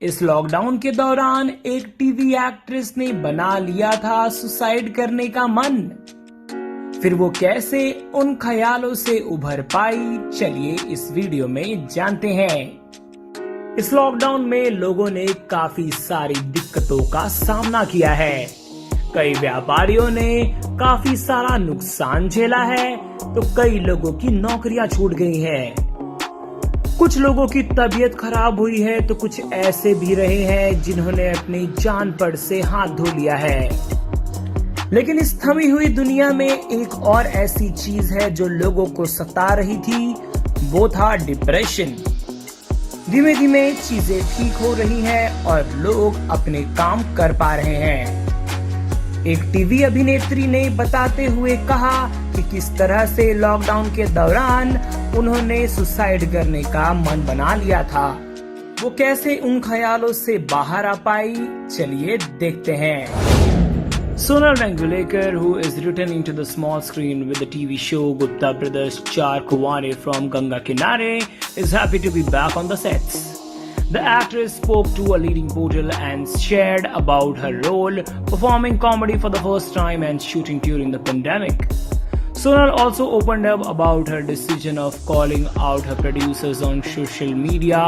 इस लॉकडाउन के दौरान एक टीवी एक्ट्रेस ने बना लिया था सुसाइड करने का मन। फिर वो कैसे उन ख्यालों से उभर पाई, चलिए इस वीडियो में जानते हैं। इस लॉकडाउन में लोगों ने काफी सारी दिक्कतों का सामना किया है। कई व्यापारियों ने काफी सारा नुकसान झेला है, तो कई लोगों की नौकरियां छूट गई हैं। कुछ लोगों की तबीयत खराब हुई है, तो कुछ ऐसे भी रहे हैं जिन्होंने अपनी जान पर से हाथ धो लिया है। लेकिन इस थमी हुई दुनिया में एक और ऐसी चीज है जो लोगों को सता रही थी, वो था डिप्रेशन। धीमे धीमे चीजें ठीक हो रही हैं और लोग अपने काम कर पा रहे हैं। एक टीवी अभिनेत्री ने बताते हुए कहा कि किस तरह से लॉकडाउन के दौरान उन्होंने सुसाइड करने का मन बना लिया था। वो कैसे उन ख्यालों से बाहर आ पाई, चलिए देखते हैं। Sonal Rangulekar, who is returning to the small screen with the TV show Gupta Brothers Char Kuware from Ganga Kinare, is happy to be back on the sets. The actress spoke to a leading portal and shared about her role performing comedy for the first time and shooting during the pandemic. Sonal also opened up about her decision of calling out her producers on social media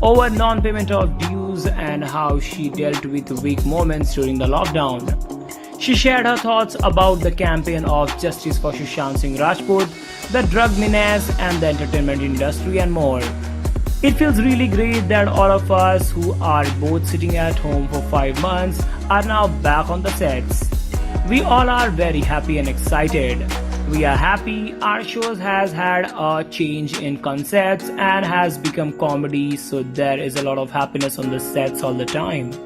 over non-payment of dues and how she dealt with weak moments during the lockdown. She shared her thoughts about the campaign of Justice for Sushant Singh Rajput, the drug menace and the entertainment industry and more. It feels really great that all of us who are both sitting at home for 5 months are now back on the sets. We all are very happy and excited. We are happy our shows has had a change in concepts and has become comedy, so there is a lot of happiness on the sets all the time.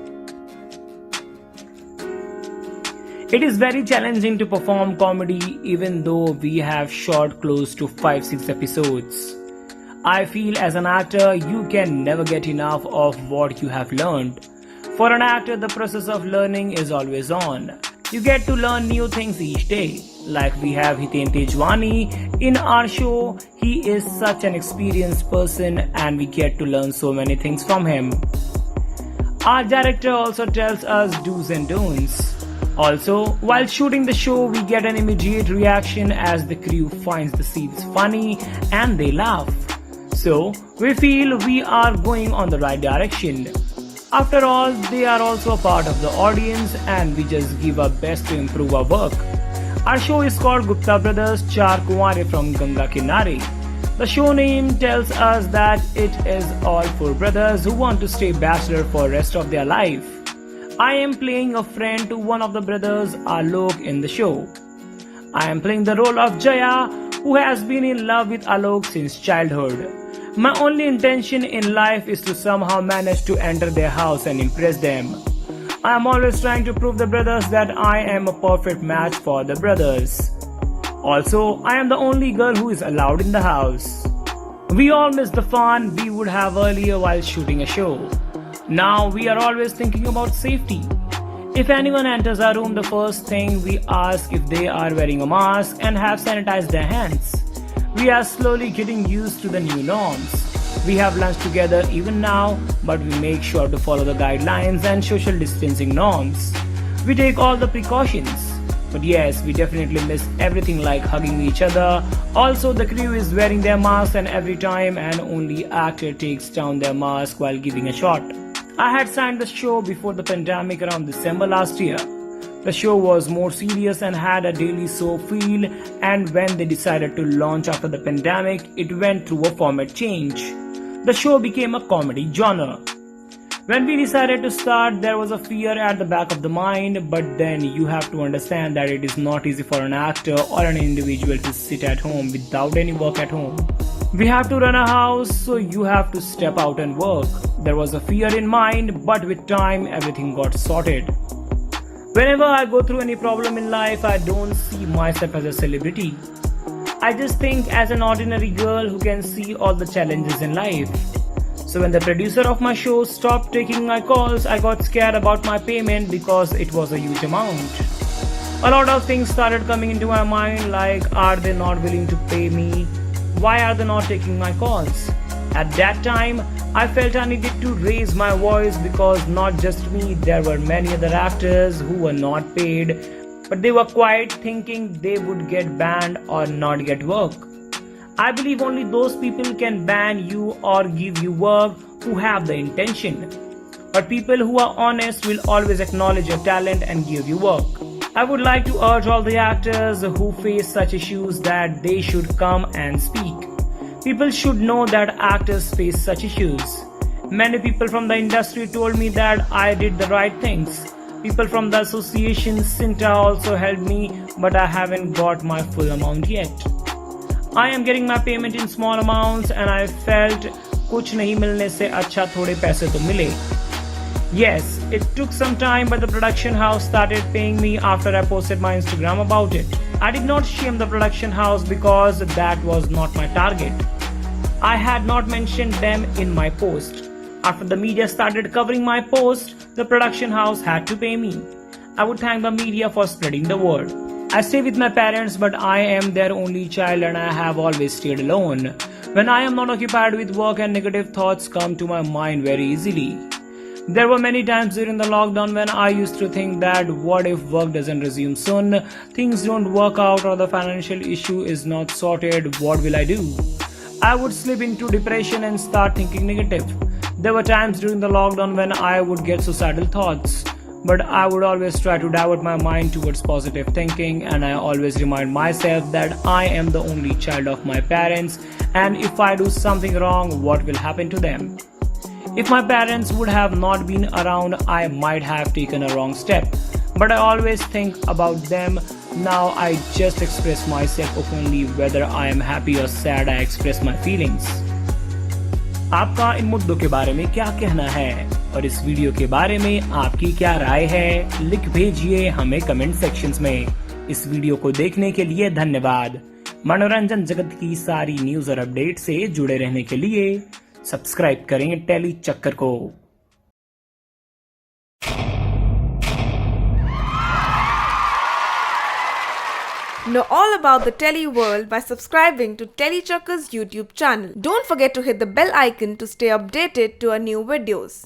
It is very challenging to perform comedy even though we have shot close to 5-6 episodes. I feel as an actor you can never get enough of what you have learned. For an actor, the process of learning is always on. You get to learn new things each day. Like we have Hiten Tejwani in our show. He is such an experienced person and we get to learn so many things from him. Our director also tells us do's and don'ts. Also, while shooting the show, we get an immediate reaction as the crew finds the scenes funny and they laugh. So, we feel we are going on the right direction. After all, they are also a part of the audience and we just give our best to improve our work. Our show is called Gupta Brothers Char Kuware from Ganga Kinare. The show name tells us that it is all 4 brothers who want to stay bachelor for rest of their life. I am playing a friend to one of the brothers, Alok, in the show. I am playing the role of Jaya, who has been in love with Alok since childhood. My only intention in life is to somehow manage to enter their house and impress them. I am always trying to prove the brothers that I am a perfect match for the brothers. Also, I am the only girl who is allowed in the house. We all miss the fun we would have earlier while shooting a show. Now we are always thinking about safety. If anyone enters our room, the first thing we ask if they are wearing a mask and have sanitized their hands. We are slowly getting used to the new norms. We have lunch together even now, but we make sure to follow the guidelines and social distancing norms. We take all the precautions. But yes, we definitely miss everything like hugging each other. Also, the crew is wearing their masks and every time an only actor takes down their mask while giving a shot. I had signed the show before the pandemic around December last year. The show was more serious and had a daily soap feel, and when they decided to launch after the pandemic, it went through a format change. The show became a comedy genre. When we decided to start, there was a fear at the back of the mind, but then you have to understand that it is not easy for an actor or an individual to sit at home without any work at home. We have to run a house, so you have to step out and work. There was a fear in mind, but with time, everything got sorted. Whenever I go through any problem in life, I don't see myself as a celebrity. I just think as an ordinary girl who can see all the challenges in life. So when the producer of my show stopped taking my calls, I got scared about my payment because it was a huge amount. A lot of things started coming into my mind like, are they not willing to pay me? Why are they not taking my calls? At that time, I felt I needed to raise my voice because not just me, there were many other actors who were not paid, but they were quiet thinking they would get banned or not get work. I believe only those people can ban you or give you work who have the intention. But people who are honest will always acknowledge your talent and give you work. I would like to urge all the actors who face such issues that they should come and speak. People should know that actors face such issues. Many people from the industry told me that I did the right things. People from the association Sinta also helped me, but I haven't got my full amount yet. I am getting my payment in small amounts and I felt कुछ नहीं मिलने से अच्छा थोड़े पैसे तो मिले. Yes, it took some time, but the production house started paying me after I posted my Instagram about it. I did not shame the production house because that was not my target. I had not mentioned them in my post. After the media started covering my post, the production house had to pay me. I would thank the media for spreading the word. I stay with my parents, but I am their only child and I have always stayed alone. When I am not occupied with work and negative thoughts come to my mind very easily. There were many times during the lockdown when I used to think that what if work doesn't resume soon, things don't work out or the financial issue is not sorted, what will I do? I would slip into depression and start thinking negative. There were times during the lockdown when I would get suicidal thoughts. But I would always try to divert my mind towards positive thinking and I always remind myself that I am the only child of my parents and if I do something wrong, what will happen to them? If my parents would have not been around, I might have taken a wrong step. But I always think about them. Now I just express myself openly. Whether I am happy or sad, I express my feelings. आपका इन मुद्दों के बारे में क्या कहना है और इस वीडियो के बारे में आपकी क्या राय है, लिख भेजिए हमें कमेंट सेक्शंस में. इस वीडियो को देखने के लिए धन्यवाद. मनोरंजन जगत की सारी न्यूज और अपडेट से जुड़े रहने के लिए सब्सक्राइब करें टेली चक्कर को. Know all about the Tele world by subscribing to Telechakka's YouTube channel. Don't forget to hit the bell icon to stay updated to our new videos.